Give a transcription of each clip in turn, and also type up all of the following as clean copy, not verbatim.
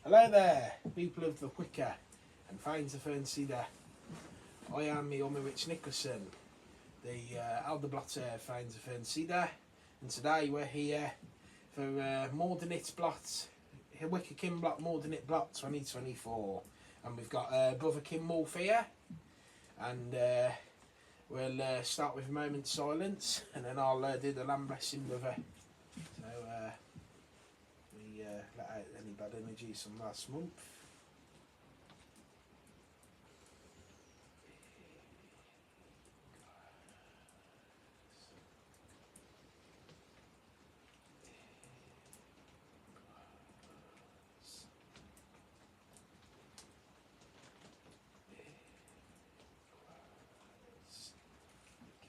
Hello there, people of the Hwicce and Fine to Fernsida. I am Hwicce Mōdraniht, the Alderblotter Fine to Fernsida, and today we're here for Mōdraniht Blot, Hwicce Mōdraniht Blot 2024, and we've got Brother Kim Wolf here, and we'll start with a moment's silence, and then I'll do the lamb blessing, brother. So we let out any bad energies from last month.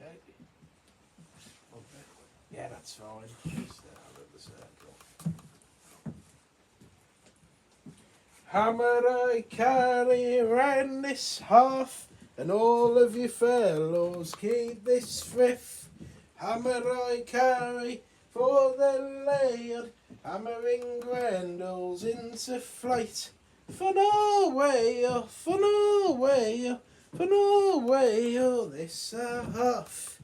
Okay. Yeah, that's fine. Just out of the circle. Hammer I carry round this hearth, and all of you fellows keep this thrift. Hammer I carry for the laird, hammering grendels into flight. For no way, oh, for no way, oh, for no way, oh, this hearth.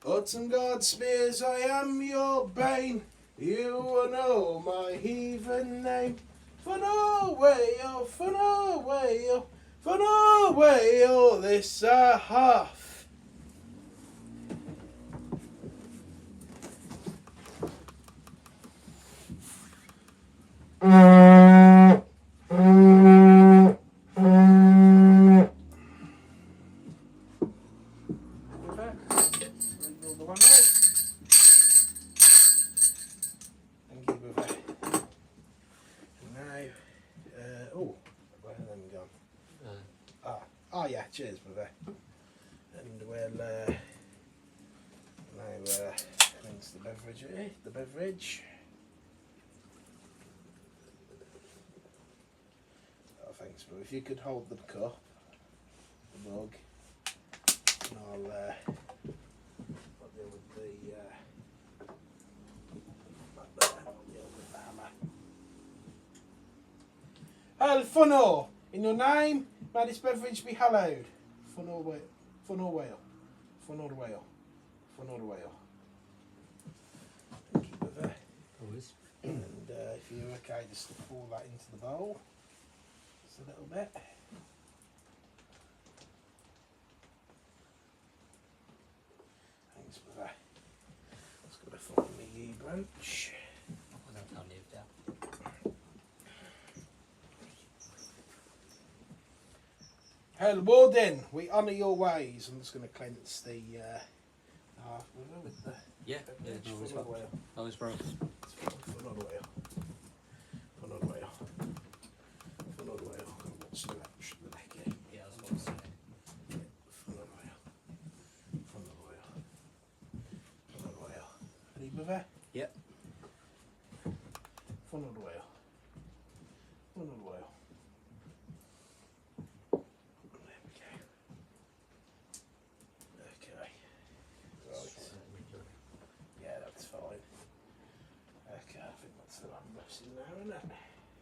Autumn God spears, I am your bane. You will know my heathen name. For no way, oh, for no way, oh, for no way, oh, this hearth. Yeah, cheers, brother. And we'll now rinse the beverage. Oh, thanks, brother. If you could hold the cup, the mug, and I'll deal with the hammer. El Funo, in your name, may this beverage be hallowed. Funo whale. Thank you, brother. Always. And if you're okay, just to pour that into the bowl. Just a little bit. Thanks, brother. Just got to find the branch. I'll leave that. Hail Warden, we honour your ways. I'm just going to cleanse the half with the beverage. Always Full of oil. Always bro. Full of oil. What's the match? The neck here. Yeah, I was about to say. Full of oil. Any brother? Yep. Full of oil.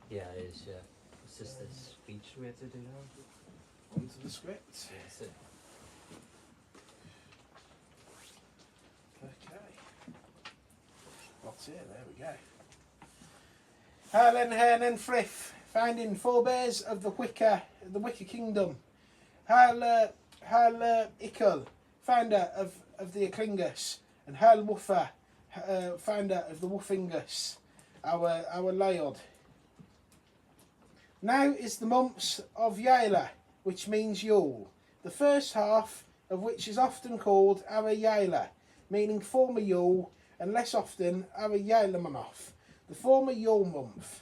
Yeah, it is, yeah. It's just this speech we had to do now. Onto the script. Yeah, that's it. Okay. What's here? There we go. Helen, Hen and Frith, finding forebears of the Hwicce Kingdom. Hail Ickle, founder of the Eclingus, and Hail Woofer, founder of the Woofingus, our laird. Now is the months of Yale, which means Yule, the first half of which is often called our Yale, meaning former Yule, and less often our Yale Manoff, the former Yule month,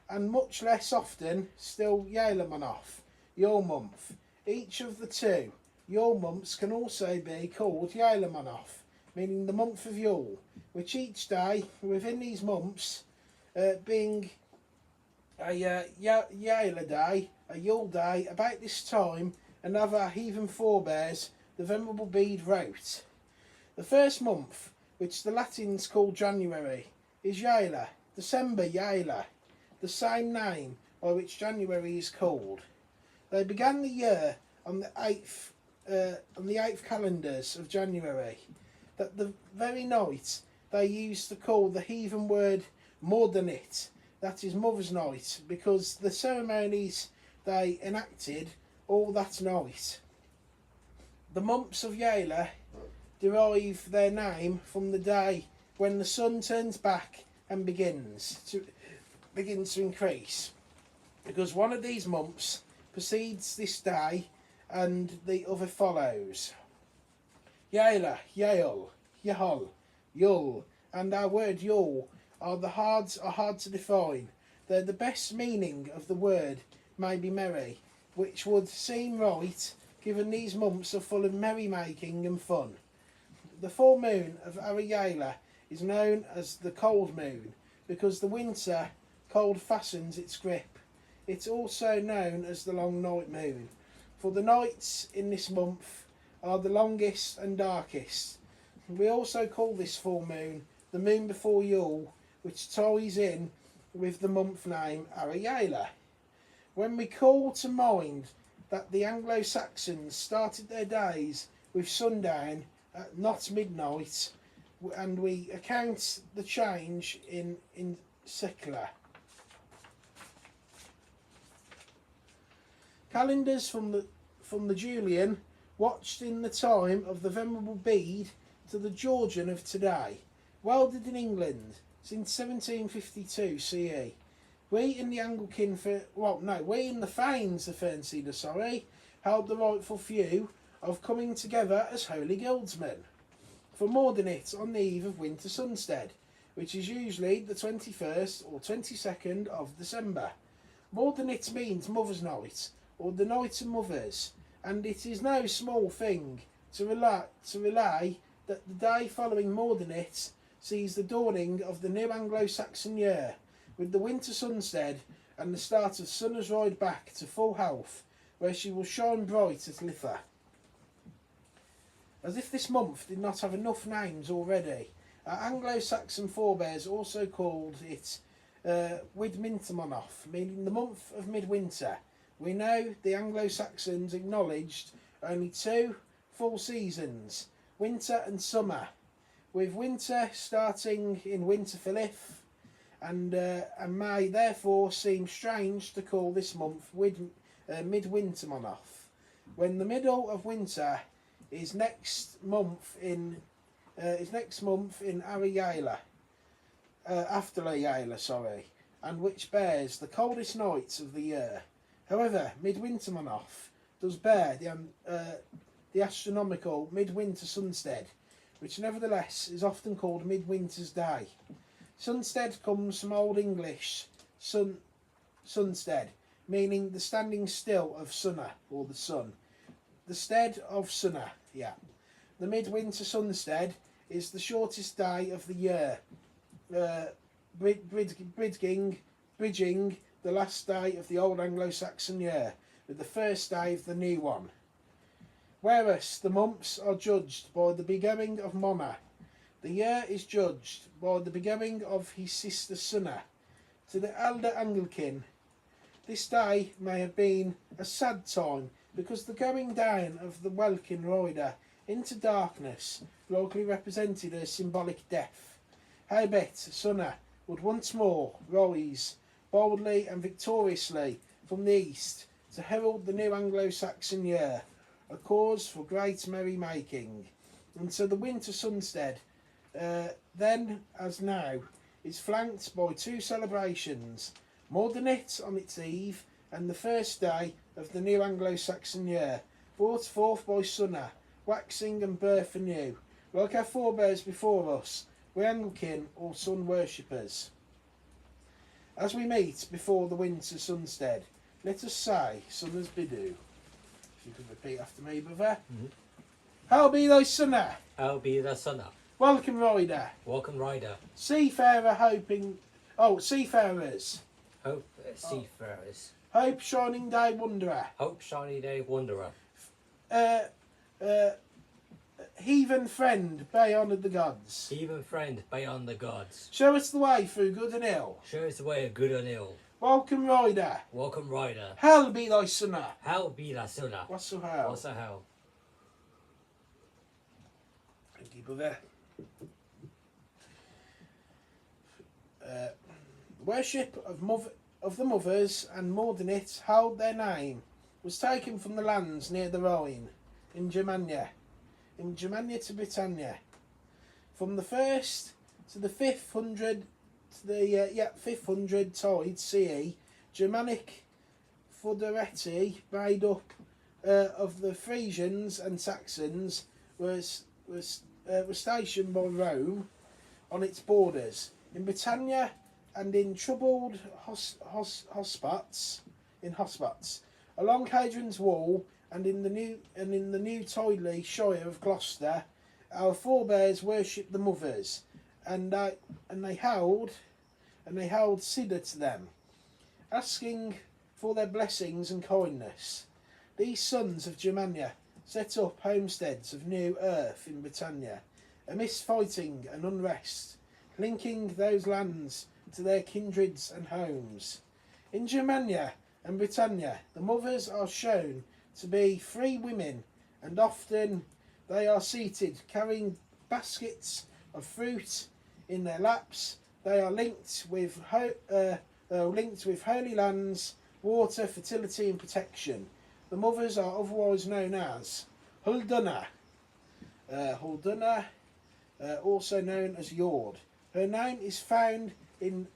and much less often still Yale Manoff, Yule month. Each of the two Yule months can also be called Yale Manoff, meaning the month of Yule, which each day within these months being a Yale day, a Yule day, about this time, another heathen forebears, the Venerable Bede wrote. The first month, which the Latins call January, is Yale, December Yale, the same name by which January is called. They began the year on the 8th calendars of January. That the very night they used to call the heathen word Mōdraniht, that is Mother's Night, because the ceremonies they enacted all that night. The months of Yayla derive their name from the day when the sun turns back and begins to increase, because one of these months precedes this day and the other follows. Yayla, Yael, Yahal, Yul, and our word Yul are hard to define. They're the best meaning of the word may be merry, which would seem right given these months are full of merrymaking and fun. The full moon of Yayla is known as the cold moon because the winter cold fastens its grip. It's also known as the long night moon, for the nights in this month are the longest and darkest. We also call this full moon the moon before Yule, which ties in with the month name Yayla. When we call to mind that the Anglo-Saxons started their days with sundown at not midnight, and we account the change in secular calendars from the Julian, watched in the time of the Venerable Bede, to the Georgian of today, welded in England since 1752 CE. We in the Anglican, we in the Fanes of Fernsida, held the rightful view of coming together as holy guildsmen for Mōdraniht on the eve of winter sunstead, which is usually the 21st or 22nd of December. Mōdraniht means Mother's Night, or the Night of Mothers, and it is no small thing to relay that the day following Mōdraniht sees the dawning of the new Anglo-Saxon year, with the winter sunstead and the start of Sunna's ride back to full health, where she will shine bright at Litha. As if this month did not have enough names already, our Anglo-Saxon forebears also called it Hwicce, meaning the month of midwinter. We know the Anglo-Saxons acknowledged only two full seasons, winter and summer, with winter starting in winter Philip, and may therefore seem strange to call this month midwinter, when the middle of winter is next month in Yayla, after Yayla, and which bears the coldest nights of the year. However, midwinter does bear the astronomical midwinter sunstead, which nevertheless is often called midwinter's day. Sunstead comes from Old English sunstead, meaning the standing still of sunna, or the sun. The stead of sunna, The midwinter sunstead is the shortest day of the year, bridging the last day of the old Anglo-Saxon year with the first day of the new one. Whereas the months are judged by the beginning of Mona, the year is judged by the beginning of his sister Sunna. To the elder Anglican, this day may have been a sad time, because the going down of the welkin rider into darkness likely represented a symbolic death. Howbeit, Sunna would once more rise boldly and victoriously from the east to herald the new Anglo-Saxon year, a cause for great merrymaking. And so the winter sunstead, then as now, is flanked by two celebrations, Mōdraniht on its eve and the first day of the new Anglo-Saxon year, brought forth by Sunna, waxing and birth anew. Like our forebears before us, we Anglican or sun worshippers. As we meet before the winter sunstead, let us say Sunna's Biddu. If you could repeat after me, brother. Mm-hmm. How be thy Sunna? How be the Sunna? Welcome, rider. Welcome, rider. Seafarer hoping... Oh, seafarers. Hope, seafarers. Hope shining day wanderer. Hope shiny day wanderer. Heathen friend, bay honoured the gods. Heathen friend, bay on the gods. Show us the way through good and ill. Show us the way of good and ill. Welcome rider, Welcome rider. hell be thy sinner. Hell be thy sinner. What's so hell? What's the hell? Thank you, brother. Worship of the mothers and Mōdraniht held their name was taken from the lands near the Rhine in Germania to Britannia. From the 1st to the 500 500 tide CE, Germanic foederati made up of the Frisians and Saxons was stationed by Rome on its borders in Britannia and in troubled hotspots along Hadrian's Wall and in the new tidely Shire of Gloucester. Our forebears worshipped the mothers, and they held Siddur to them, asking for their blessings and kindness. These sons of Germania set up homesteads of new earth in Britannia, amidst fighting and unrest, linking those lands to their kindreds and homes. In Germania and Britannia, the mothers are shown to be free women, and often they are seated carrying baskets of fruit in their laps. They are linked with holy lands, water, fertility and protection. The mothers are otherwise known as Hulduna, also known as Jord. Her name is found in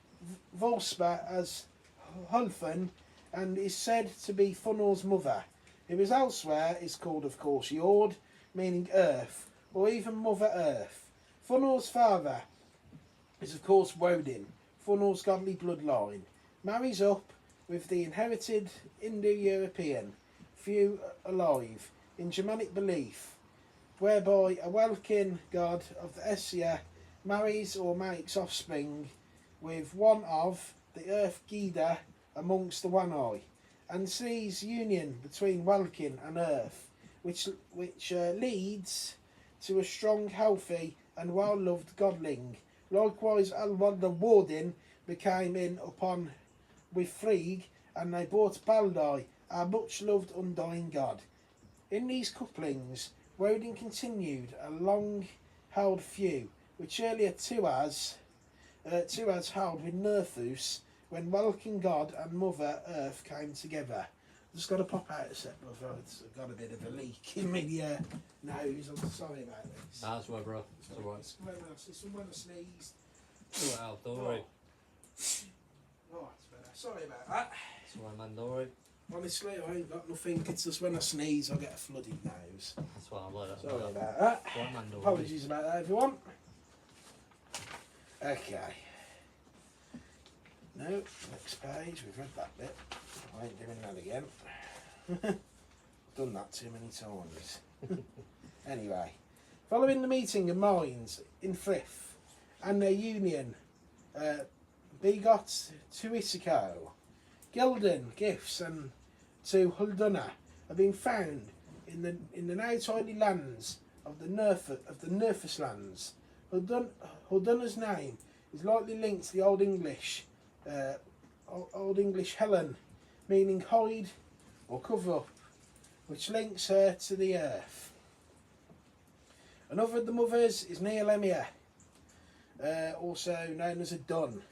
Vosper as Hulfen and is said to be Funnel's mother, who is elsewhere is called, of course, Jord, meaning earth, or even Mother Earth. Funnel's father is, of course, Woden, Funnel's godly bloodline, marries up with the inherited Indo-European, few alive, in Germanic belief, whereby a Welkin god of the Essia marries or makes offspring with one of the earth Gida amongst the one eye, and sees union between Welkin and earth, which leads to a strong, healthy and well-loved godling. Likewise, the Warden became in upon with Frigg, and they brought Baldai, our much-loved undying god. In these couplings, Woden continued a long-held feud, which earlier Tuaz held with Nerthus, when Welkin God and Mother Earth came together. I've just got to pop out a sec, brother. I've got a bit of a leak in my nose. I'm sorry about this. That's right, bro. It's alright. It's when I sneezed. Sort it out, don't worry. Oh, it's better. Sorry about that. It's alright, man, don't worry. Honestly, I ain't got nothing. It's just when I sneeze, I get a flooded nose. That's why I like that. Sorry about that. It's alright, man, don't worry. Apologies about that, everyone. Okay. No, next page. We've read that bit. I ain't doing that again. Done that too many times. Anyway, following the meeting of minds in Frith and their union, begot to Issachar, Gildan gifts and to Hulduna have been found in the now tidy lands of the Nerfus lands. Hulduna's name is likely linked to the Old English Helen, meaning hide or cover up, which links her to the earth. Another of the mothers is Neolemia, also known as a Dun.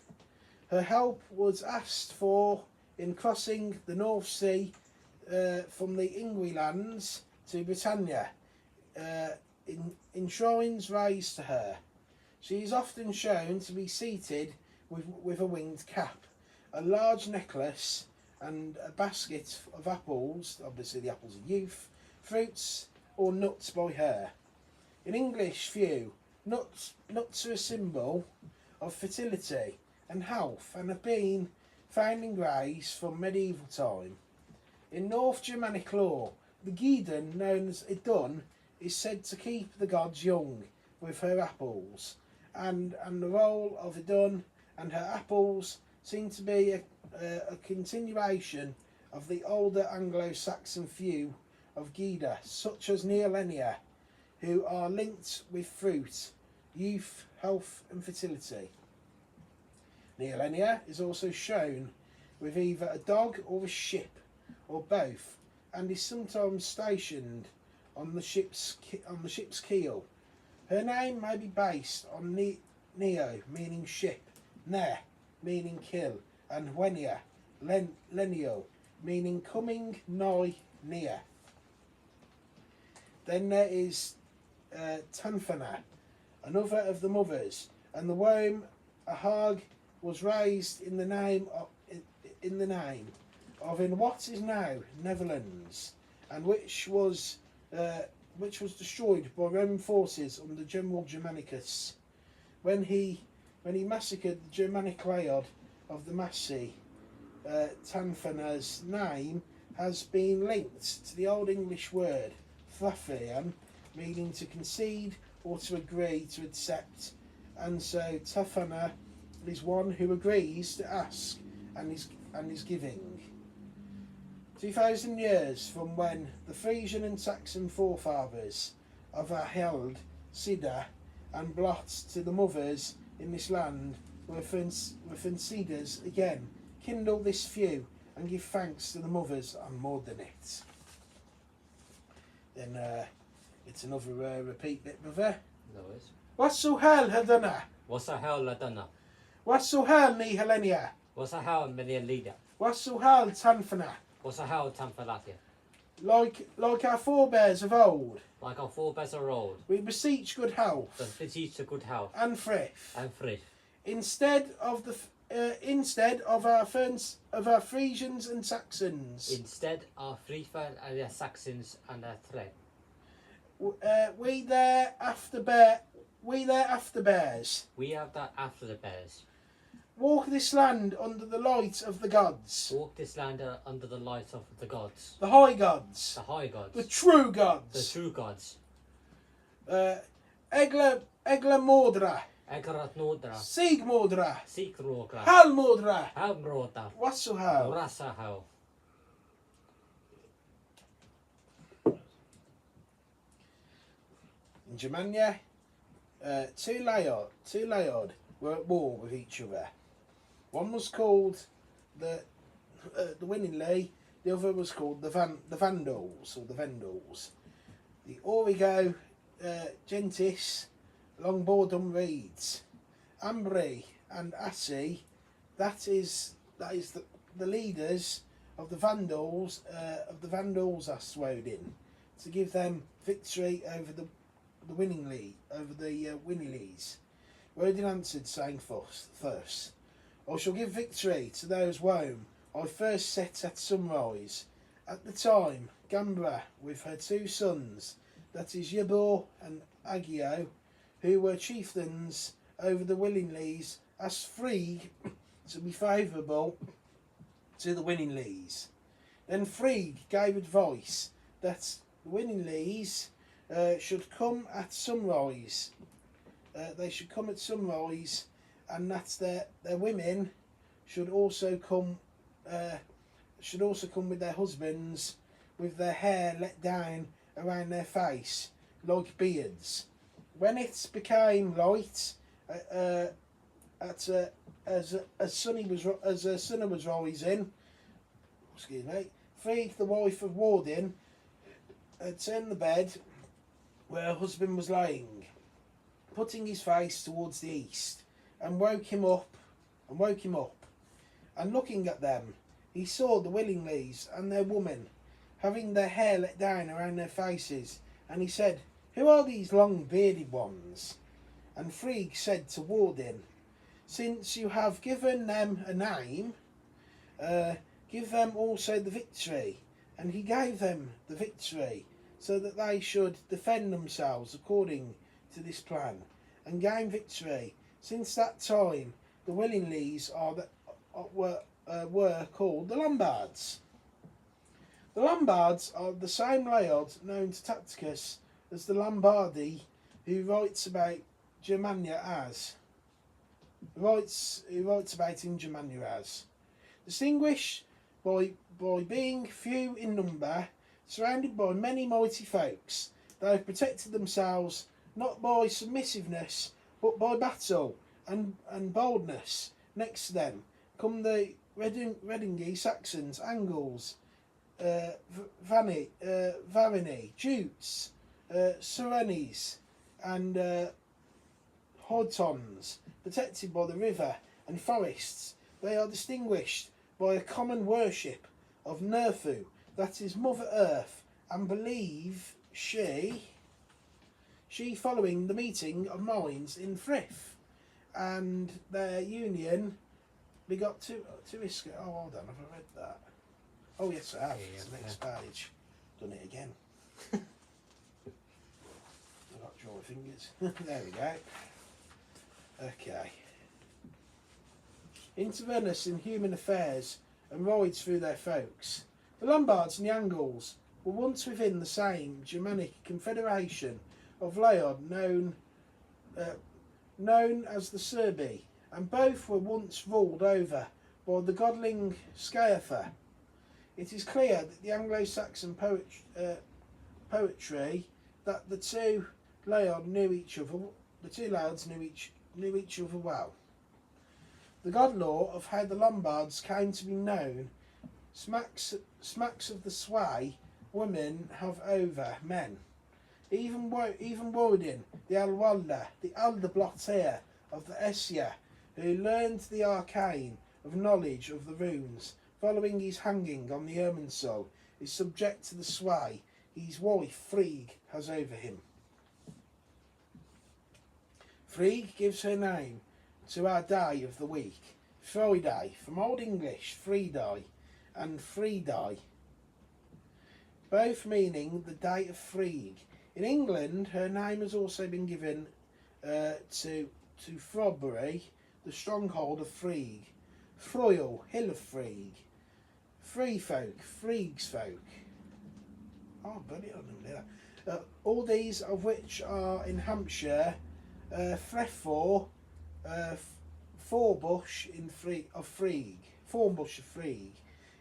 Her help was asked for in crossing the North Sea from the Ingwe lands to Britannia, in shrines raised to her. She is often shown to be seated with a winged cap, a large necklace and a basket of apples, obviously the apples of youth, fruits or nuts by her. In English view, nuts are a symbol of fertility and health and have been found in graves from medieval time. In North Germanic lore, the Giden, known as Idun, is said to keep the gods young with her apples, and the role of Idun and her apples seem to be a continuation of the older Anglo-Saxon view of Gida, such as Neolenia, who are linked with fruit, youth, health and fertility. Neolenia is also shown with either a dog or a ship, or both, and is sometimes stationed on the ship's keel. Her name may be based on Neo, meaning ship, Ne, meaning kill, and Hwenia, Lenio, meaning coming, nigh, near. Then there is Tanfana, another of the mothers, and the womb Ahag was raised in the name of in what is now Netherlands, and which was destroyed by Roman forces under General Germanicus when he massacred the Germanic laird of the Massey. Tanfana's name has been linked to the Old English word Thafian, meaning to concede or to agree to accept, and so Tafana is one who agrees to ask and is giving. 2,000 years from when the Frisian and Saxon forefathers of Aheld, Sida and Blot to the mothers in this land were Cedars again, kindle this few and give thanks to the mothers on Mōdraniht. Then it's another repeat bit, brother. No worries. What's so hell Hadana? What's a hell ladana? What's so hell ni Helenia? What's a hell million leader? What's so hell Tanfana? What's a hell tamfalatia? Like our forebears of old, Like our forebears are old, we beseech good health the beseech a good health and frith. and free. Instead of our Frisians and Saxons, Instead our Freefen and the Saxons and their thread. we their after bears. We have that after the bears. Walk this land under the light of the gods, Walk this land under the light of the gods, the high gods, the high gods, the true the gods. true gods. Hwicce Mōdraniht, Egrat Nodra, Mōdraniht, Seek Rogra, Mōdraniht. Hamrota, What's so hell? Rasa How. In Germania, two laird were at war with each other. One was called the Winningly, the other was called the Vandals or the Vendals. The Origo Gentis Longbordum reads, Ambri and Assi, that is the leaders of the Vandals asked Woden to give them victory over the Winningleys. Woden answered, saying thus, I shall give victory to those whom I first set at sunrise. At the time, Gambra with her two sons, that is Yebor and Agio, who were chieftains over the Willingleys, asked Frigg to be favourable to the Winningleys. Then Frigg gave advice that the Winningleys should come at sunrise. They should come at sunrise, and that their women should also come with their husbands, with their hair let down around their face like beards. When it became light, as the sun was rising, Frigg, the wife of Woden, turned the bed where her husband was lying, putting his face towards the east, and woke him up. And looking at them, he saw the Willingleys and their woman, having their hair let down around their faces, and he said, Who are these long bearded ones? And Frigg said to Woden, Since you have given them a name, give them also the victory. And he gave them the victory, so that they should defend themselves according to this plan, and gain victory. Since that time, the Willingleys were called the Lombards. The Lombards are the same laird known to Tacitus as the Lombardi, who writes about Germania as. Distinguished by being few in number, surrounded by many mighty folks, they have protected themselves not by submissiveness, but by battle and boldness. Next to them come the Redingi, Saxons, Angles, Varini, Jutes, Surenes, and Hortons, protected by the river and forests. They are distinguished by a common worship of Nerfu, that is Mother Earth, and believe she following the meeting of minds in Frith, and their union begot two Hwicce. Oh, hold on, have I read that? Oh yes, I have. Yeah, It's the yeah. next page. Done it again. I've got to draw my fingers. There we go. Okay. Intervenus in human affairs and rides through their folks. The Lombards and the Angles were once within the same Germanic confederation of Leod known as the Serbi, and both were once ruled over by the godling Scaefer. It is clear that the Anglo-Saxon poetry that the two Leod knew each other. The two Leods knew each other well. The god lore of how the Lombards came to be known smacks of the sway women have over men. Even Woden, the Alwalda, the elder blotter of the Essia, who learned the arcane of knowledge of the runes, following his hanging on the Irminsul, is subject to the sway his wife Frigg has over him. Frigg gives her name to our day of the week, Friday, from Old English Friday and Friday, both meaning the day of Frigg. In England, her name has also been given to Frobury, the stronghold of Frigg, Froyle, hill of Frigg, Free folk, Frigg's folk. Oh, bloody on them there. All these of which are in Hampshire, Freffor, Forbush of Frigg, Formbush of Frigg.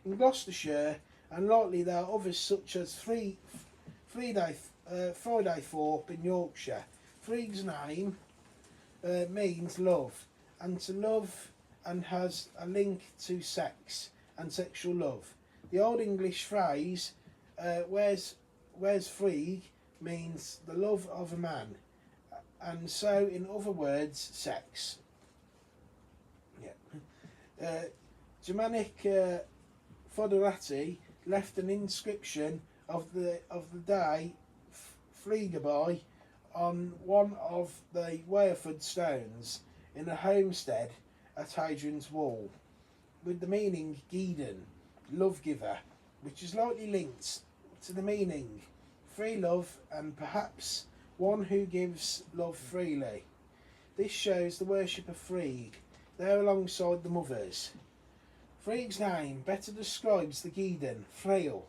In Gloucestershire, and likely there are others such as Friday Thorpe in Yorkshire. Frigg's name means love, and to love, and has a link to sex and sexual love. The Old English phrase where's Frigg means the love of a man, and so in other words sex. Yeah. Germanic Foderati left an inscription of the day Frigaby on one of the Wearford stones in a homestead at Hadrian's Wall, with the meaning Gieden, love giver, which is likely linked to the meaning free love and perhaps one who gives love freely. This shows the worship of Frigg, there alongside the mothers. Frigg's name better describes the Gieden, Frail,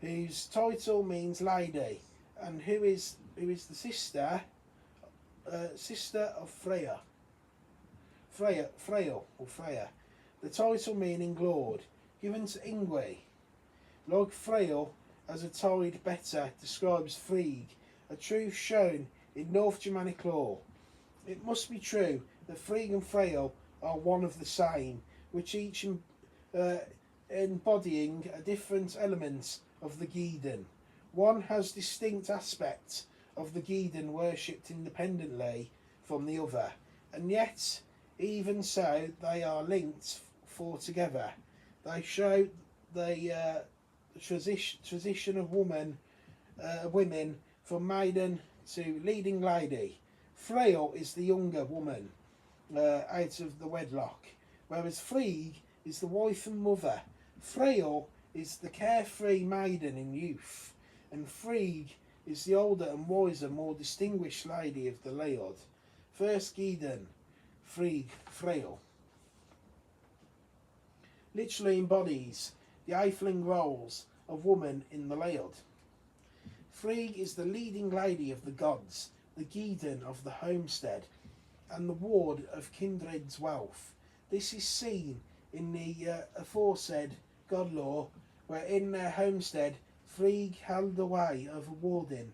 whose title means lady, and who is the sister of Freya. Freya. The title meaning Lord, given to Ingwe. Like Frail, as a tide better describes Frigg, a truth shown in North Germanic lore. It must be true that Frigg and Frail are one of the same, which each embodying a different element of the Gieden. One has distinct aspects of the Gieden worshipped independently from the other, and yet, even so, they are linked for together. They show the transition of women from maiden to leading lady. Frail is the younger woman out of the wedlock, whereas Frigg is the wife and mother. Frail is the carefree maiden in youth, and Frigg is the older and wiser, more distinguished lady of the Leod. First Gieden, Frigg, Frail. Literally embodies the Eifling roles of woman in the Leod. Frigg is the leading lady of the gods, the Gieden of the homestead, and the ward of kindred's wealth. This is seen in the aforesaid god lore, where in their homestead Frigg held the way of Woden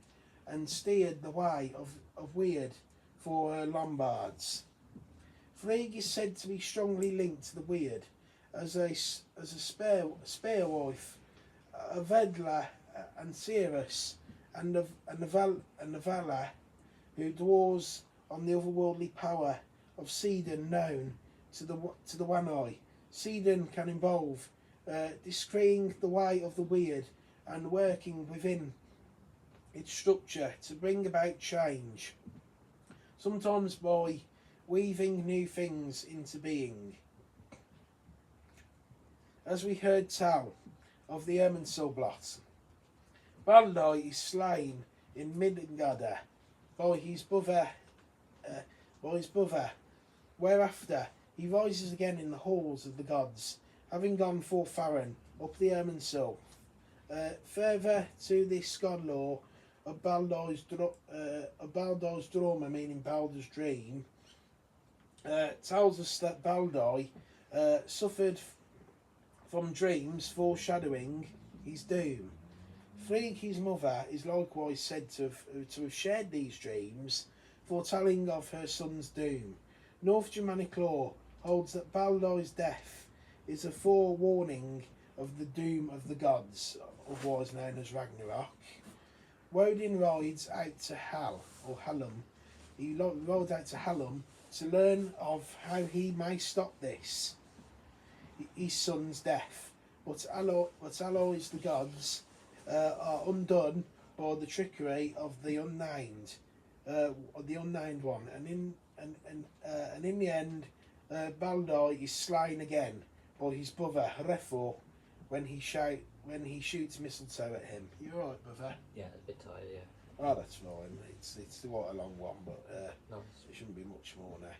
and steered the way of Weird for her Lombards. Frigg is said to be strongly linked to the weird as a spare wife of Edla and Cirrus and Navala, who dwells on the otherworldly power of Sidon known to the One Eye. Sidon can involve descrying the way of the weird and working within its structure to bring about change, sometimes by weaving new things into being. As we heard tell of the cynnblót, Baldur is slain in Midgard by his brother, whereafter he rises again in the halls of the gods, having gone forth Farron up the Erminsul. Further to this god lore of Baldur's drama, meaning Baldur's dream, tells us that Baldur suffered from dreams foreshadowing his doom. Frigg, his mother, is likewise said to have shared these dreams, foretelling of her son's doom. North Germanic lore holds that Baldur's death is a forewarning of the doom of the gods, otherwise known as Ragnarok. Woden rides out to Hel, or Hallam. He rides out to Hallam to learn of how he may stop this, his son's death. But alloys the gods are undone by the trickery of the unnamed one, and in the end, Baldur is slain again by his brother Hrethor when he shoots mistletoe at him. You all right, brother? Yeah, a bit tired, yeah. Oh, that's fine. It's quite a long one, but Nice. it shouldn't be much more now.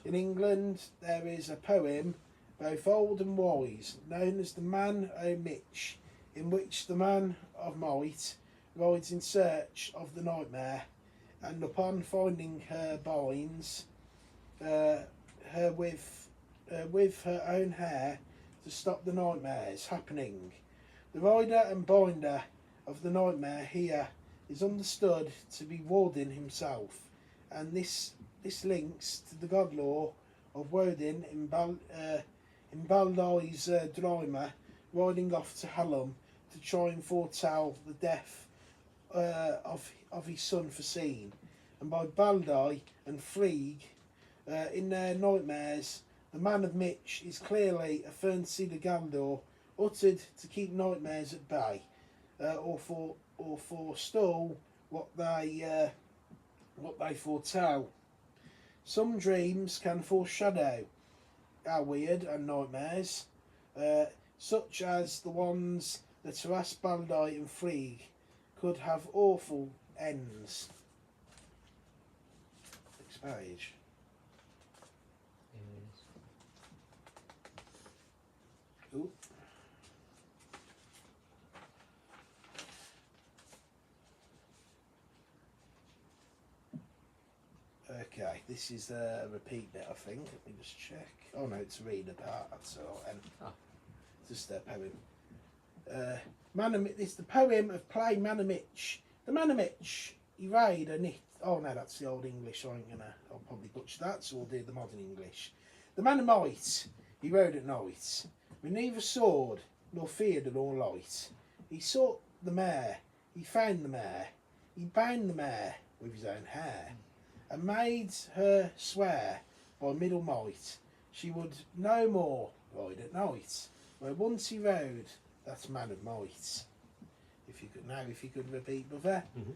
In England, there is a poem, both old and wise, known as the Man o' Mitch, in which the man of might rides in search of the nightmare, and upon finding her binds her with her own hair to stop the nightmares happening. The rider and binder of the nightmare here is understood to be Woden himself, and this links to the god lore of Woden in Baldur's drama, riding off to Hallam to try and foretell the death of his son foreseen, and by Baldur and Frigg in their nightmares. The Man of Mitch is clearly a fantasy to Galdor, uttered to keep nightmares at bay, or forestall what they foretell. Some dreams can foreshadow our weird and nightmares, such as the ones that harass Baldur and Frigg could have awful ends. Next page. Ooh. Okay, this is a repeat bit, I think. Let me just check. Oh no, it's a reader part, that's all. And just a poem. It's the poem of play Man o' Mitch. The Man o' Mitch, he rode a knit. Oh no, that's the old English, so I'll probably butcher that, so we'll do the modern English. The Man o' Might, he rode at night, with neither sword nor feared nor light. He sought the mare, he found the mare, he bound the mare with his own hair, and made her swear by middle might she would no more ride at night, where once he rode that Man of Might. If you could repeat, brother. Mm-hmm.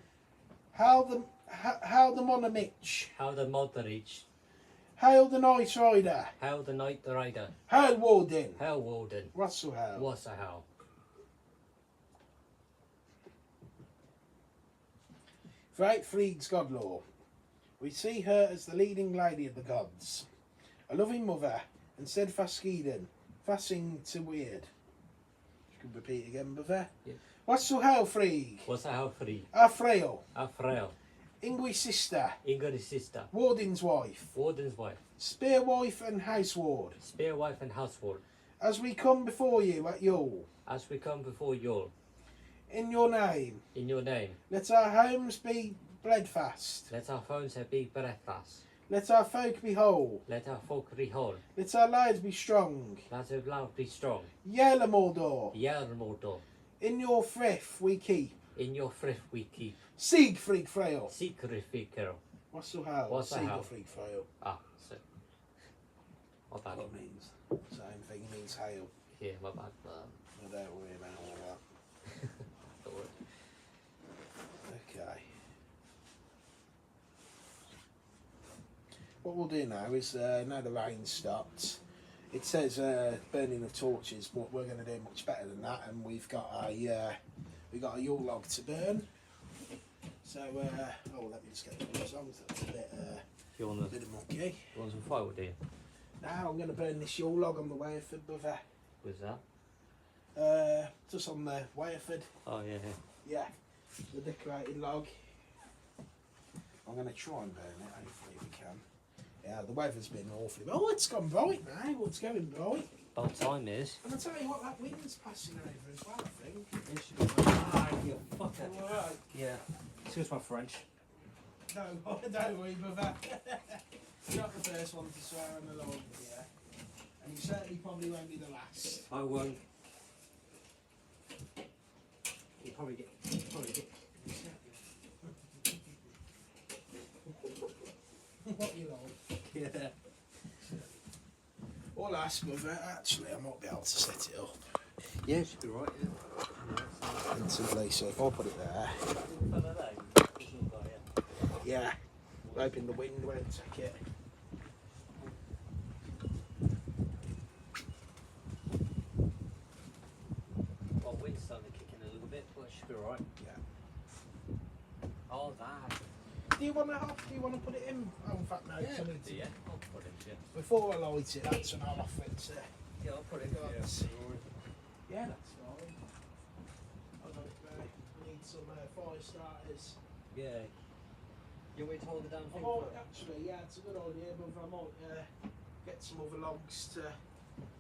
How the Man o' Mitch. How the Mōdraniht. Hail the Night Rider. How the Night Rider. Hail Woden. How Woden. What's so how? What's a how? Throughout Frigg's god lore, we see her as the leading lady of the gods, a loving mother and steadfast Eden, fasting to weird. You can repeat again, brother. Yeah. What's so how Frigg? What's a how free? Our frail, A frail. Ingwi's sister, Ingrid's sister. Woden's wife, Woden's wife. spear wife and houseward. Spear wife and household. As we come before you at Yule, As we come before you, in your name, in your name, let our homes be breadfast. let our phones be breakfast. Let our folk be whole. Let our folk be whole. Let our lives be strong. Let our love be strong. Hwicce Mōdraniht. Hwicce Mōdraniht. In your frith we keep. In your frith we keep. Siegfried Frail. Secret figure. What's the hell? What's the hell? Siegfried Frail. Ah, so. My bad. What it means? Same thing, it means hail. Yeah, my bad. I don't worry about all that. Don't worry. Okay. What we'll do now is, now the rain stopped, it says burning of torches, but we're going to do much better than that, and we've got a Yule log to burn. So, oh, let me just get the gloves on, 'cause that's a bit, You want a bit of mucky. you want some firewood, do you? Now I'm going to burn this Yule log on the Wayerford, brother. What's that? Just on the Wayerford. Oh, yeah. Yeah, the decorated log. I'm going to try and burn it, hopefully we can. Yeah, the weather's been awfully... Oh, it's gone bright now. Well, it's going bright. About time is. And I'll tell you what, that wind's passing over as well, I think. Ah, you fucker. Alright. Yeah. Excuse my French. No, don't worry, brother. You're not the first one to swear on the Lord, yeah. And you certainly probably won't be the last. I won't. You probably get. What you like. Yeah. All I ask, brother, actually, I might be able to set it up. Yeah, should be right. Yeah. Instantly, so if I put it there, yeah, hoping the wind won't take it. Well, wind's starting to kick in a little bit, but it should be right. Yeah. Oh, that. Do you want to put it in? Oh, in fact, no. Yeah, I need to, yeah. I'll put it. Yeah. Before I light it, that's when I'll offer it to. Yeah, I'll put it. Gods. Yeah. Yeah, that's fine. I don't need some fire starters. Yeah. You want me to hold the damn I thing? might actually, yeah, it's a good idea, but I might get some other logs to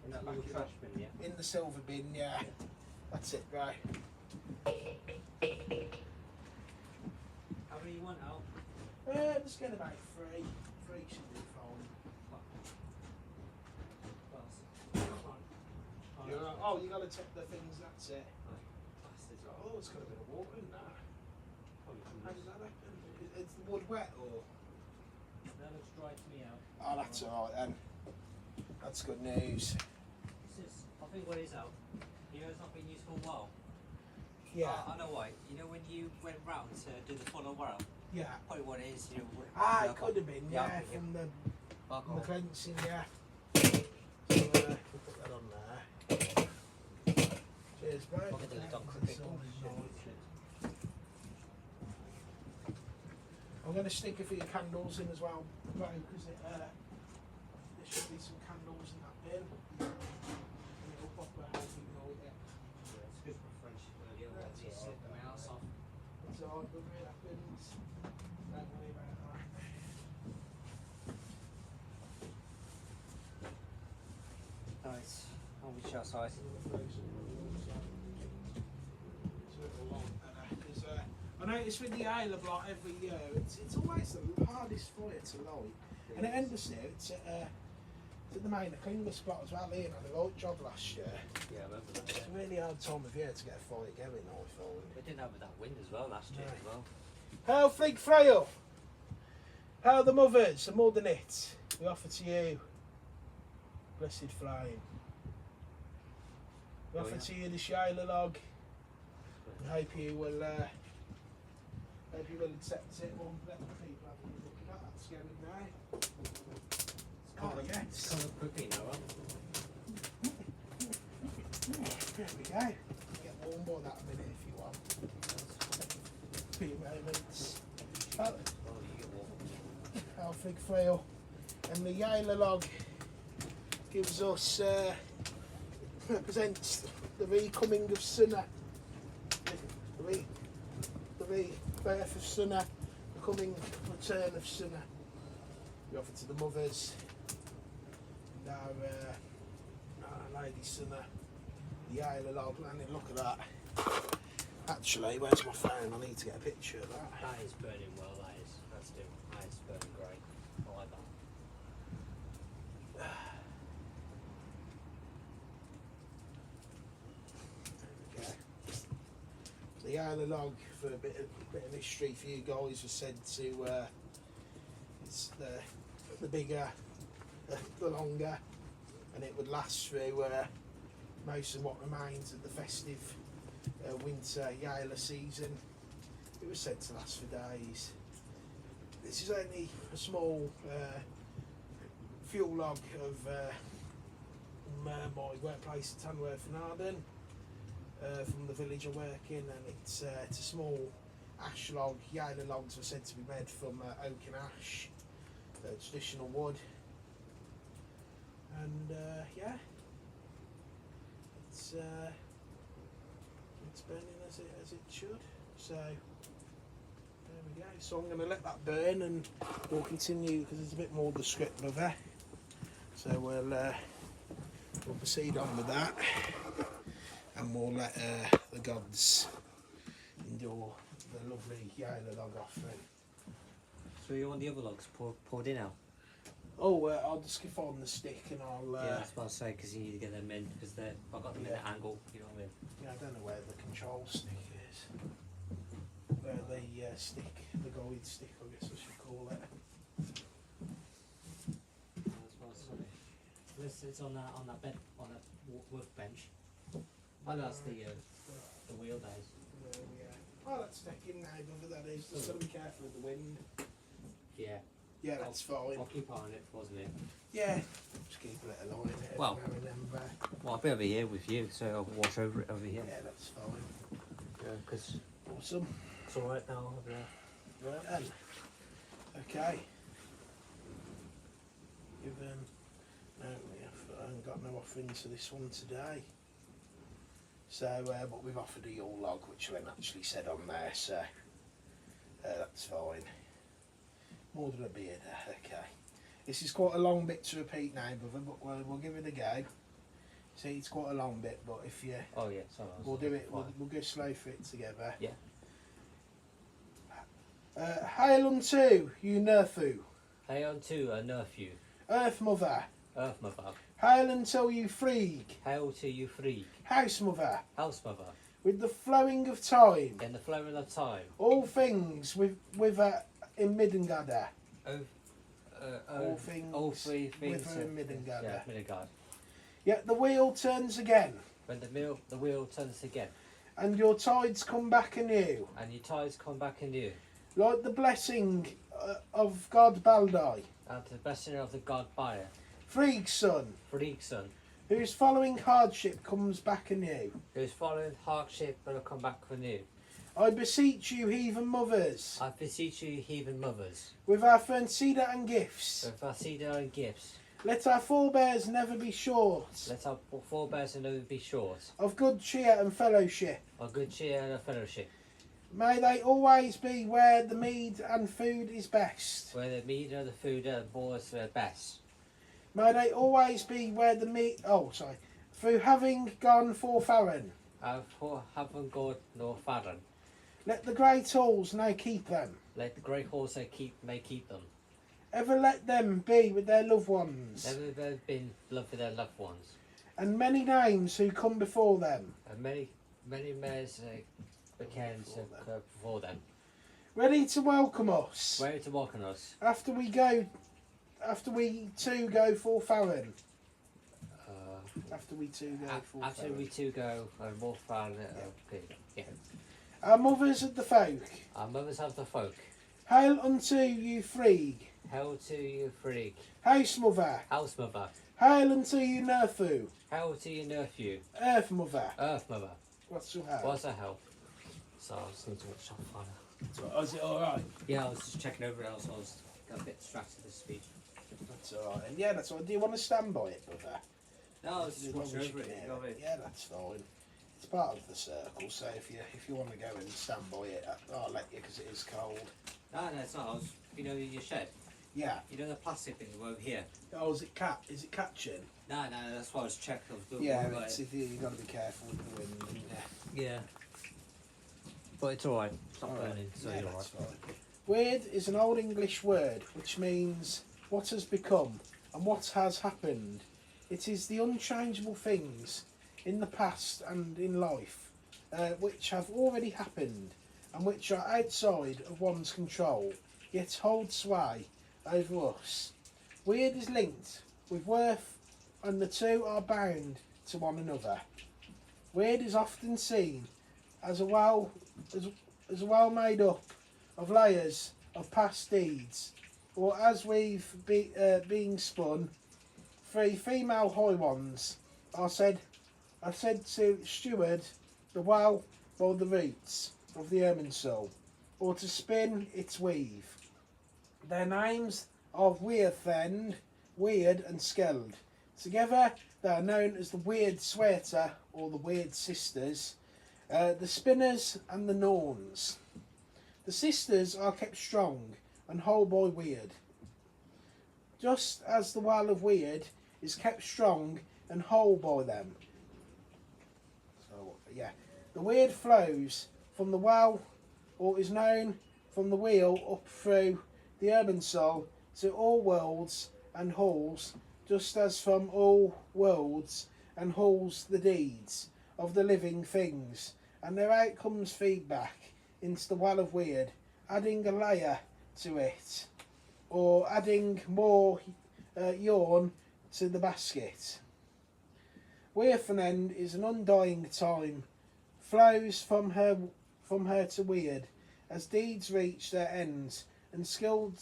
In that little trash bin, yeah. in the silver bin. Yeah, that's it, right. How many you want out? Just get about three. Three should be fine. You're right. Oh, you got to check the things. That's it. Oh, it's got a bit of water in that. How does that happen? Is the wood wet or? That looks dry to me out. Oh, that's all right then. That's good news. This is, I think what is out. You know, it's not been used for a while. Yeah. I know why. You know when you went round to do the funnel round? Yeah. Probably what it is, you know. It could have been, yeah, from the cleansing, yeah. So, we'll put that on there. Cheers, bro. I'll get the lid on quickly. I'm going to stick a few candles in as well, bro, because there should be some candles in that bin. And it'll pop a healthy note, yeah. Yeah, it's good for French. That's Just all sit right. my ass off. It's alright, but it happens. Don't worry about that. Nice. I'll reach outside. I notice with the Isle of Light every year, it's always the hardest fire to light. And at Endersley, it's at the main Klinger spot as well. Ian had a light job last year. Yeah, I remember that. It's a really hard time of year to get a fire going, I find. We didn't have that wind as well last year as well. Hail Fig Frail! Hail the mothers, the Mōdraniht, we offer to you, blessed flame. We offer to you the Shiloh log. I hope you will accept it. We'll let the people have a look at that. That's going now. Oh yes. It's coming quickly now, huh? There we go. Get warm by that a minute if you want. A few moments. Oh, you get warm. Our Fig Frail. And the Yale log gives us, represents the recoming of Sunna. The rebirth of Sunna, the coming return of Sunna. We offer to the mothers, and our Lady Sunna, the Isle of Log Landing. Look at that. Actually, where's my phone? I need to get a picture of that. That is burning well, that is. That's doing. That is burning great. I like that. Yale log, for a bit of history for you guys, was said to it's the bigger, the longer, and it would last through most of what remains of the festive winter Yale season. It was said to last for days. This is only a small fuel log of my workplace at Tanworth in Arden, from the village I work in, and it's a small ash log. Yale logs are said to be made from oak and ash, traditional wood, and yeah, it's burning as it should. So there we go. So I'm going to let that burn, and we'll continue because there's a bit more of the script of it. So we'll proceed on with that, and we'll let the gods endure the lovely Yale log offering. So you want the other logs poured in now? Oh, I'll just skip on the stick, and I'll. Yeah, that's what I was saying, because you need to get them in, because I've got them in an angle, you know what I mean? Yeah, I don't know where the control stick is. Where the stick, the guide stick, I guess I should call it. That's what I was saying. It's on that bed, on that workbench. Oh, that's the wheelbase. Oh, that's sticking now, but that is. Just got to be careful with the wind. Yeah. Yeah, that's fine. I'll keep on it, wasn't it? Yeah, just keep it alive. Well. Now and then back. Well, I'll be over here with you, so I'll wash over it over here. Yeah, that's fine. Yeah, because Awesome. it's alright now over there. Right then. Okay. Given. No, I haven't got no offerings for this one today. So, but we've offered a Yule log, which Lynn actually said on there, so that's fine. More than a beard, okay. This is quite a long bit to repeat now, brother, but we'll give it a go. See, it's quite a long bit, but if you... Oh yeah, sorry. We'll do it, we'll go slow for it together. Yeah. Hail unto you, Nerfu. Hail unto a nephew, Earth Mother. Earth Mother. Hail until you Freak. Hail to you freak, House Mother. House Mother. With the flowing of time. In the flowing of time. All things with in Middengadda. All things all three things with her in Middengadda. Yeah, Middengadda. Yet the wheel turns again, When the wheel turns again, and your tides come back anew, and your tides come back anew, like the blessing of God Baldai, and to the blessing of the god Bayer, Freak's son, freak's son, whose following hardship comes back anew. who's following hardship will come back anew. I beseech you, heathen mothers, I beseech you, heathen mothers, with our fern cedar and gifts, with our cedar and gifts, let our forebears never be short let our forebears never be short of good cheer and fellowship. of good cheer and of fellowship, May they always be where the mead and food is best. where the meat and the food and the boys are best. May they always be where the meat... Oh, sorry. Through having gone for Farron, Haven't God nor Farron. let the great halls now keep them. Let the great horse may keep them. Ever let them be with their loved ones, Never been loved with their loved ones. and many names who come before them, And many mayors became before them. ready to welcome us Ready to welcome us. after we too go for Farron. After we too go for After Farron. we two go and walk around, okay, yeah. Our mothers of the folk, Our mothers of the folk. hail unto you Freeg, Hail to you, freak. House Mother, House Mother. hail unto you Nerfu, Hail to you, nephew. Earth Mother. Earth Mother. What's your hail? What's a help? So I was need to watch on fire. Oh, is it alright? Yeah, I was just checking over it. I was got a bit distracted with the speech. That's alright. And yeah, that's all right. Do you want to stand by it, brother? No, I was just watching over it. You know what I mean? Yeah, that's fine. It's part of the circle, so if you want to go and stand by it, I'll let you because it is cold. No, it's not. I was, your shed. Yeah. You know the plastic thing over here. Oh, is it catching? No, that's why I was checking. I was doing Yeah, all it's, right. you got to be careful with the wind. And, Yeah. But it's alright. It's not Alright. burning, so Yeah, you're that's alright. fine. Weird is an old English word which means what has become and what has happened. It is the unchangeable things in the past and in life, which have already happened and which are outside of one's control, yet hold sway over us. Weird is linked with worth, and the two are bound to one another. Weird is often seen as a well made up of layers of past deeds, or as being spun. Three female high ones are said to steward the well by the roots of the Irminsul, or to spin its weave. Their names are Weird and Skeld. Together they are known as the Weird Sweater or the Weird Sisters, the Spinners and the Norns. The sisters are kept strong and whole by Weird, just as the well of Weird is kept strong and whole by them. So yeah, the Weird flows from the well, or is known from the wheel up through the Irminsul to all worlds and halls, just as from all worlds and halls the deeds of the living things, and their outcomes feed back into the well of Weird, adding a layer to it, or adding more yarn to the basket. Weird is an undying time, flows from her to Weird, as deeds reach their ends, and skilled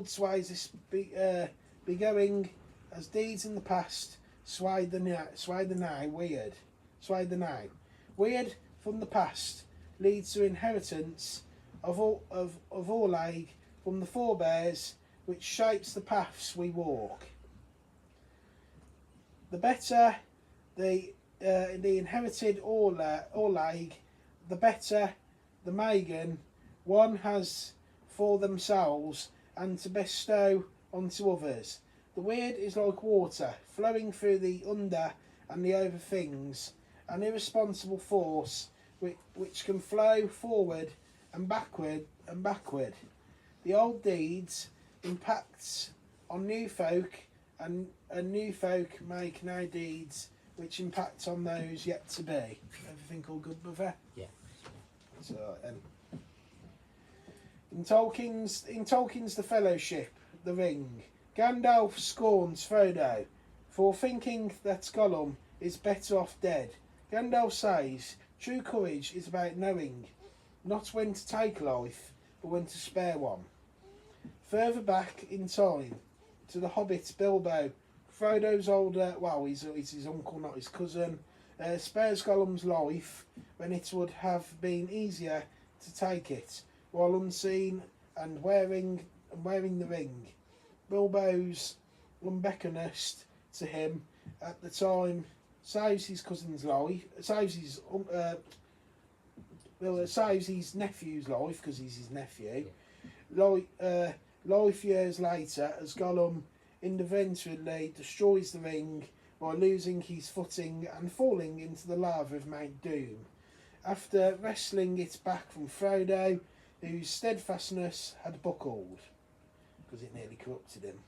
sways this be going, as deeds in the past sway the now. Weird from the past leads to inheritance of all age from the forebears, which shapes the paths we walk. The better the inherited all age, the better the Megan one has for themselves and to bestow onto others. The Weird is like water flowing through the under and the over things, an irresponsible force which can flow forward and backward. The old deeds impacts on new folk, and new folk make now deeds which impact on those yet to be. Everything all good, brother? Yeah. So in Tolkien's The Fellowship, The Ring, Gandalf scorns Frodo for thinking that Gollum is better off dead. Gandalf says, true courage is about knowing not when to take life, but when to spare one. Further back in time, to the Hobbit Bilbo, Frodo's older, he's his uncle, not his cousin, spares Gollum's life when it would have been easier to take it, while unseen and wearing the ring. Bilbo's unbeckonest to him at the time saves his cousin's life, saves his nephew's life because he's his nephew. Life years later, as Gollum inadvertently destroys the ring by losing his footing and falling into the lava of Mount Doom, after wresting it back from Frodo, whose steadfastness had buckled, because it nearly corrupted him,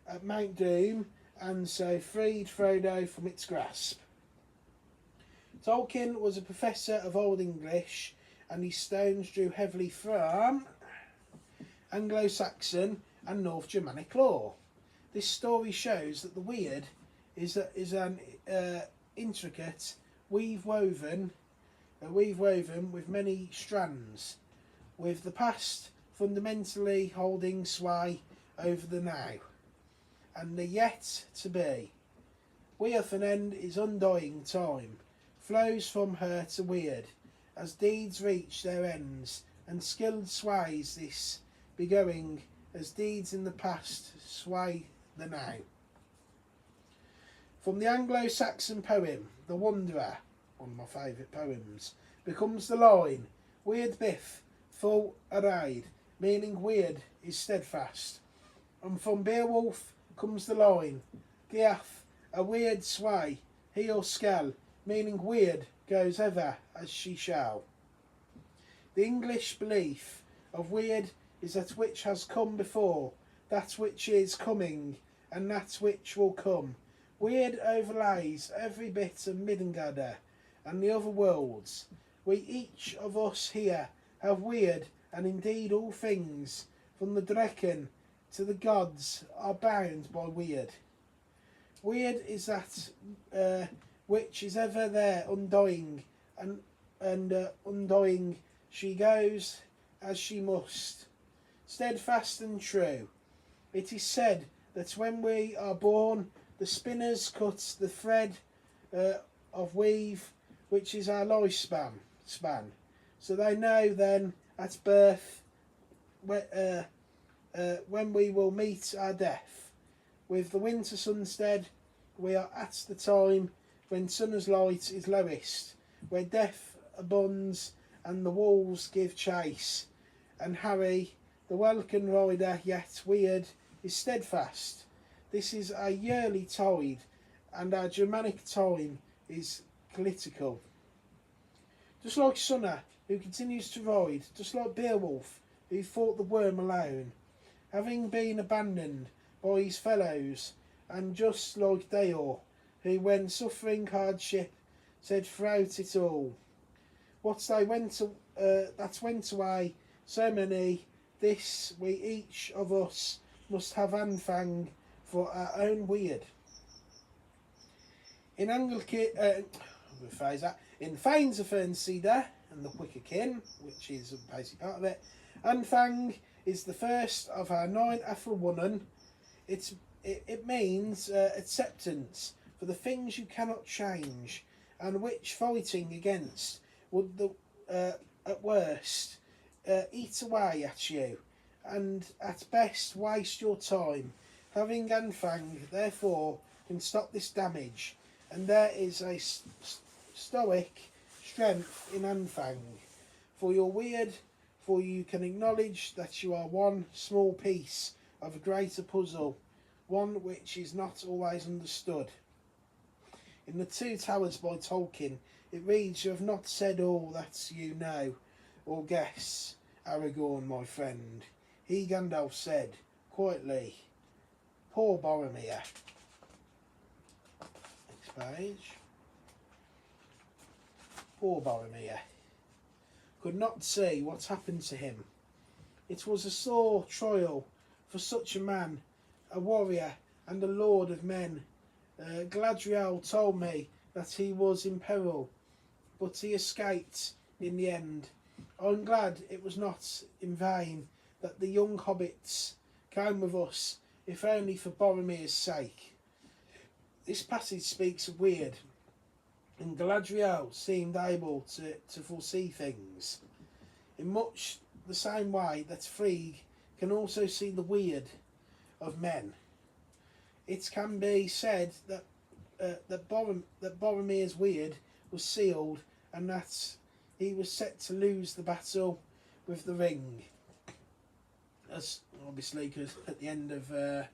at Mount Doom, and so freed Frodo from its grasp. Tolkien was a professor of Old English, and his stones drew heavily from Anglo-Saxon and North Germanic lore. This story shows that the Weird is an intricate weave woven with many strands, with the past fundamentally holding sway over the now and the yet to be. Weird is undying time, flows from her to Weird, as deeds reach their ends, and skilled sways this be going, as deeds in the past sway the now. From the Anglo-Saxon poem, The Wanderer, one of my favourite poems, becomes the line, Weird Biff, full arrayed, meaning Weird is steadfast. And from Beowulf comes the line, Giath, a weird sway, he or skell, meaning Weird goes ever as she shall. The English belief of Weird is that which has come before, that which is coming, and that which will come. Weird overlays every bit of Midgard, and the other worlds. We each of us here have weird, and indeed all things, from the Drecken to the gods, are bound by weird. Weird is that which is ever there undying, and undying she goes as she must, steadfast and true. It is said that when we are born, the spinners cut the thread of weave, which is our lifespan. So they know then at birth when we will meet our death. With the winter sunstead, we are at the time when summer's light is lowest, where death abounds and the wolves give chase, and Harry, the welcome rider yet weird, is steadfast. This is a yearly tide, and our Germanic time is political. Just like Sunna, who continues to ride, just like Beowulf, who fought the worm alone, having been abandoned by his fellows, and just like Deor, who when suffering hardship said throughout it all, what they went that went away, so many, this we each of us must have Anfang for our own weird. In Anglican, in Fanes of Fernsida and the Hwicce Kin, which is a basic part of it, Anfang is the first of our 9 Athelwunnen. It means acceptance for the things you cannot change, and which fighting against would at worst eat away at you, and at best waste your time. Having Anfang, therefore, can stop this damage, and there is a stoic strength in Anfang. For your weird, for you can acknowledge that you are one small piece of a greater puzzle, one which is not always understood. In The Two Towers by Tolkien, it reads, "You have not said all that you know or guess, Aragorn, my friend." He, Gandalf, said quietly, "Poor Boromir." Next page. Poor Boromir could not see what happened to him. It was a sore trial for such a man, a warrior and a lord of men. Galadriel told me that he was in peril, but he escaped in the end. I'm glad it was not in vain that the young hobbits came with us, if only for Boromir's sake. This passage speaks of weird, and Galadriel seemed able to foresee things in much the same way that Frigg can also see the weird of men. It can be said that Boromir's weird was sealed, and that he was set to lose the battle with the ring. As obviously, because at the end of the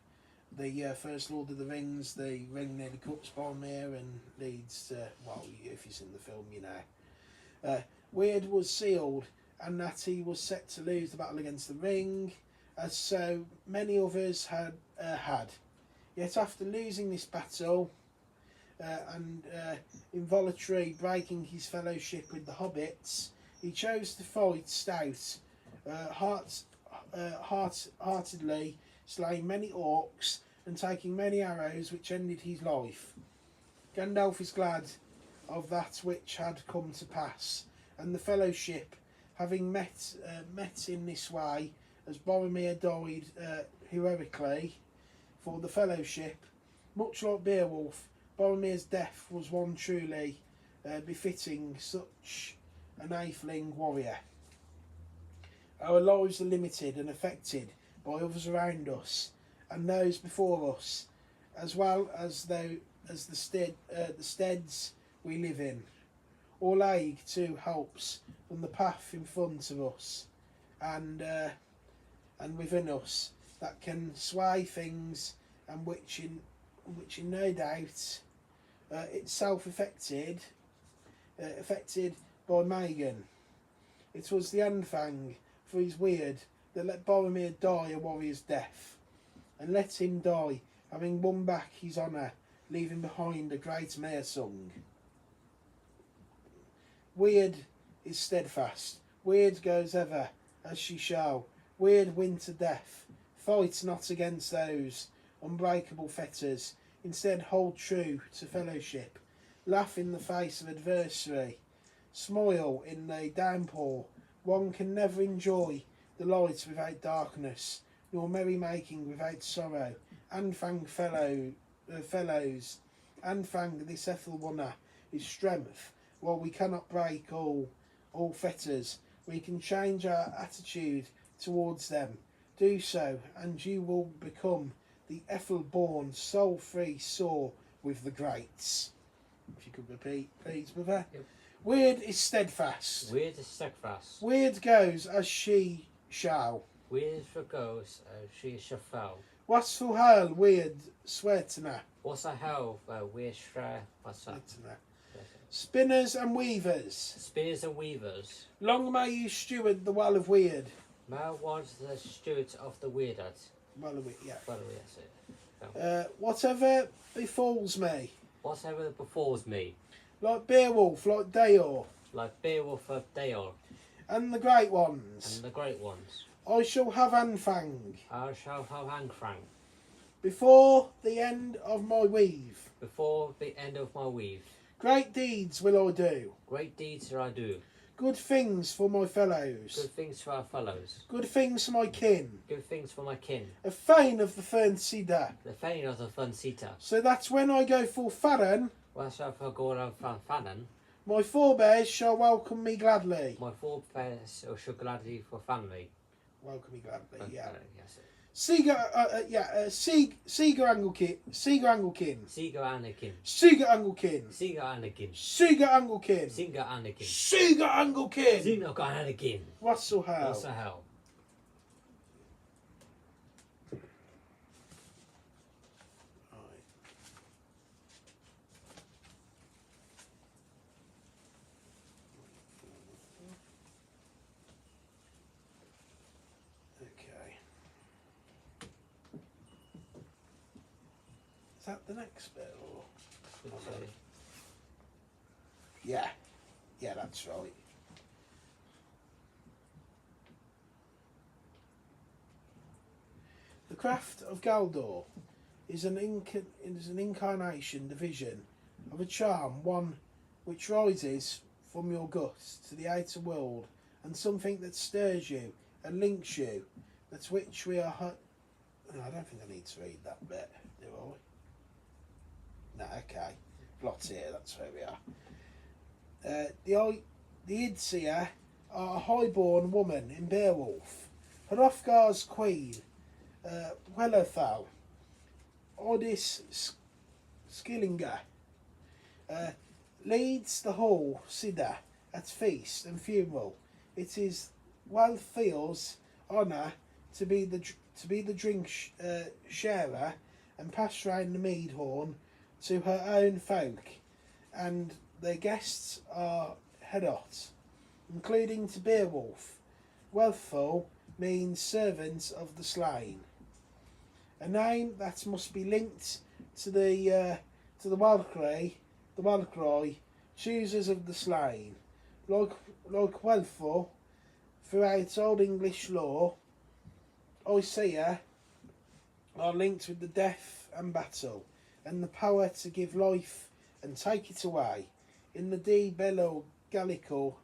first Lord of the Rings, the ring nearly cuts Boromir and leads to, well, if you've seen the film, you know. Weird was sealed, and that he was set to lose the battle against the ring, as so many others had. Yet after losing this battle and involuntarily breaking his fellowship with the hobbits, he chose to fight stout, heartedly, slaying many orcs and taking many arrows, which ended his life. Gandalf is glad of that which had come to pass, and the fellowship, having met in this way, as Boromir died heroically for the fellowship, much like Beowulf, Boromir's death was one truly befitting such an atheling warrior. Our lives are limited and affected by others around us and those before us, as well as the steads we live in. All aid too helps from the path in front of us and within us that can sway things, and which in no doubt itself affected by Megan. It was the Anfang for his weird that let Boromir die a warrior's death, and let him die having won back his honour, leaving behind a great Mersung. Weird is steadfast. Weird goes ever as she shall. Weird win to death. Fight not against those unbreakable fetters. Instead hold true to fellowship. Laugh in the face of adversary. Smile in the downpour. One can never enjoy the light without darkness, nor merrymaking without sorrow. Anfang fellows, Anfang this ethel wonder is strength. While we cannot break all fetters, we can change our attitude towards them. Do so, and you will become the ethel-born, soul-free soar with the greats. If you could repeat, please, brother. Yep. Weird is steadfast. Weird is steadfast. Weird goes as she shall. Weird for goes, she shall fall. What's for hell weird sweatna? What's a hell for weird shre? What's that? Spinners and weavers. Spinners and weavers. Long may you steward the well of weird. Mal was the steward of the weirded. Well of weird, yeah. Well, yes, it. Whatever befalls me. Whatever befalls me, Like Beowulf, like Daor, like Beowulf of Daor, and the great ones. and the great ones, I shall have Anfang. I shall have Ankfrang Before the end of my weave. before the end of my weave. Great deeds will I do. Great deeds shall I do. Good things for my fellows. Good things for our fellows. Good things for my kin. Good things for my kin. A fane of the fern cedar. The fane of the fun Sita. So that when I go for Farron, Where shall I go around Fannon? my forebears shall welcome me gladly. My forebears shall gladly for family. Welcome me gladly, yeah. Yes. Seeger Anglekin. Seeger Anakin. Seeger Anglekin. Seeger Anakin. Seeger Anglekin. Seeger Anakin. Seeger Anglekin. Seeger Anakin. What's so hell? What's the hell? Okay. Is that the next bit or? Yeah. Yeah, that's right. The craft of Galdor is an incarnation division of a charm, one which rises from your guts to the outer world, and something that stirs you and links you. That's which we are. No, I don't think I need to read that bit, do I? No, okay. Blot here, that's where we are. The Idseer are a highborn woman in Beowulf. Hrothgar's queen, Welothal, Odys Skillinger, leads the hall Sida at feast and funeral. It is Wealhtheow's honour to be the drink sharer and pass round the mead horn to her own folk, and their guests are Hedot, including to Beowulf. Wealhtheow means servant of the slain, a name that must be linked to the Walcry, choosers of the slain. Like Wealhtheow, throughout Old English law, Oisea are linked with the death and battle, and the power to give life and take it away. In the De Bello Gallical,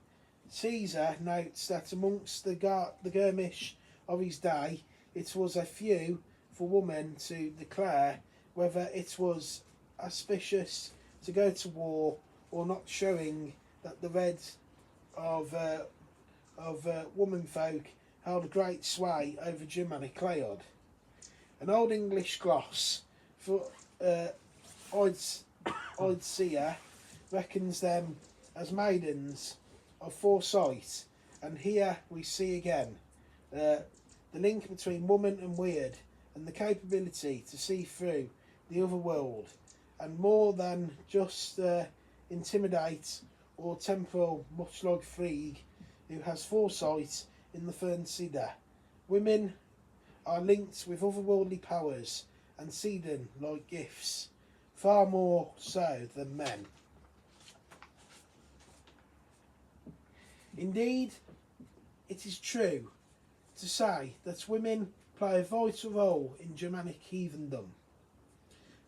Caesar notes that amongst the Girmish of his day, it was a few for women to declare whether it was auspicious to go to war or not, showing that the red of womanfolk held a great sway over Germanic Leod. An Old English gloss for Oidseer reckons them as maidens of foresight, and here we see again the link between woman and weird, and the capability to see through the other world, and more than just intimidate or temporal, much like Frigg, who has foresight in the Fern Cedar. Women are linked with otherworldly powers and Cedar like gifts, far more so than men. Indeed, it is true to say that women play a vital role in Germanic heathendom,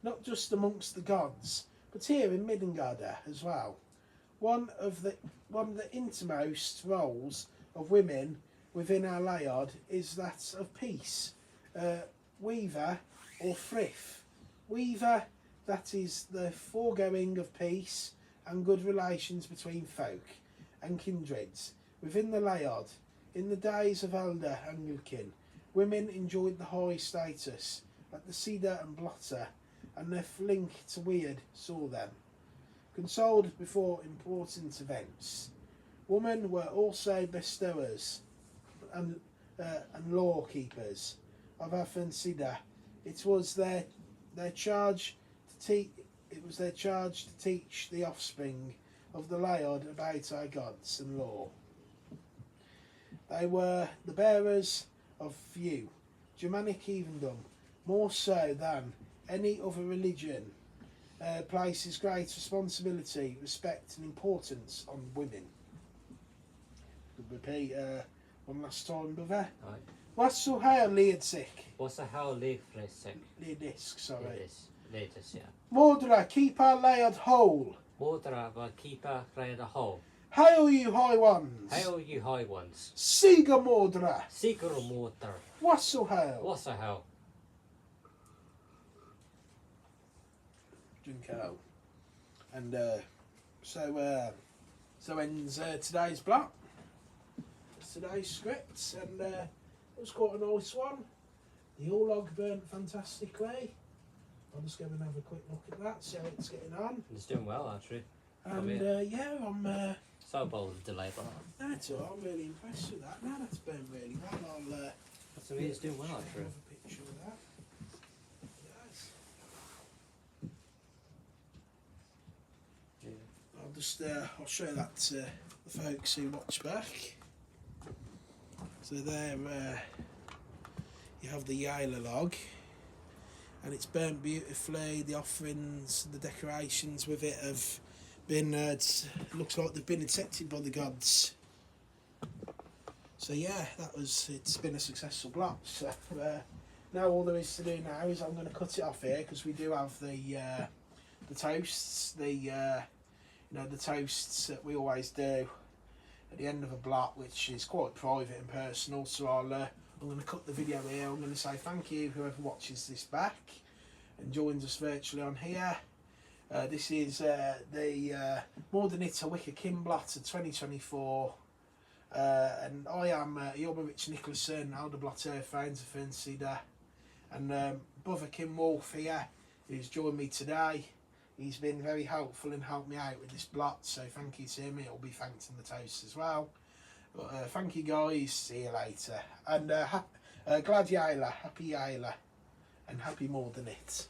not just amongst the gods, but here in Midgard as well. One of the innermost roles of women within our laird is that of peace, weaver or frith. Weaver, that is the foregoing of peace and good relations between folk and kindreds within the laird. In the days of elder Anglican, women enjoyed the high status that the cedar and blotter and their link to weird saw them. Consoled before important events, women were also bestowers and law keepers of Afensidda. It was their charge to teach the offspring of the laird about our gods and law. They were the bearers of few. Germanic heathendom, more so than any other religion, places great responsibility, respect and importance on women. Repeat one last time, brother. Right. What's so how lead sick? What's a how leaf sick? Lead disc, sorry. Latest, yeah. Mordra, keep our laird whole. Mordra var keeper rädda hole. Hail you high ones. Hail you high ones. Siga Mordra. Seeker motor. What's so how? What's a how? Drink out. And so ends today's block. It's today's script, and it was quite a nice one. The all log burnt fantastically. I'll just go and have a quick look at that, see how it's getting on. It's doing well, actually. And yeah, I'm. So bold of delay, but That's all. I'm really impressed with that. Now that's burned really well. I'll. that's what it's doing well, actually. Have a picture of that. Yes. Yeah. I'll show that to the folks who watch back. So there, you have the Yala log, and it's burnt beautifully. The offerings, the decorations with it have been, looks like they've been accepted by the gods. So yeah, it's been a successful block. So now all there is to do now is I'm going to cut it off here, because we do have the toasts, the toasts that we always do at the end of a block, which is quite private and personal. So I'm going to cut the video here. I'm going to say thank you whoever watches this back and joins us virtually on here. This is the Mōdraniht Hwicce Mōdraniht of 2024, and I am Hwicce Mōdraniht, Elder Blotter, Founder of Fernseeder, and Brother Kim Wolf here, who's joined me today. He's been very helpful and helped me out with this blot, so thank you to him. It'll be thanked in the toast as well. But thank you guys, see you later. And glad Yayla, happy Yayla, and happy Mōdraniht.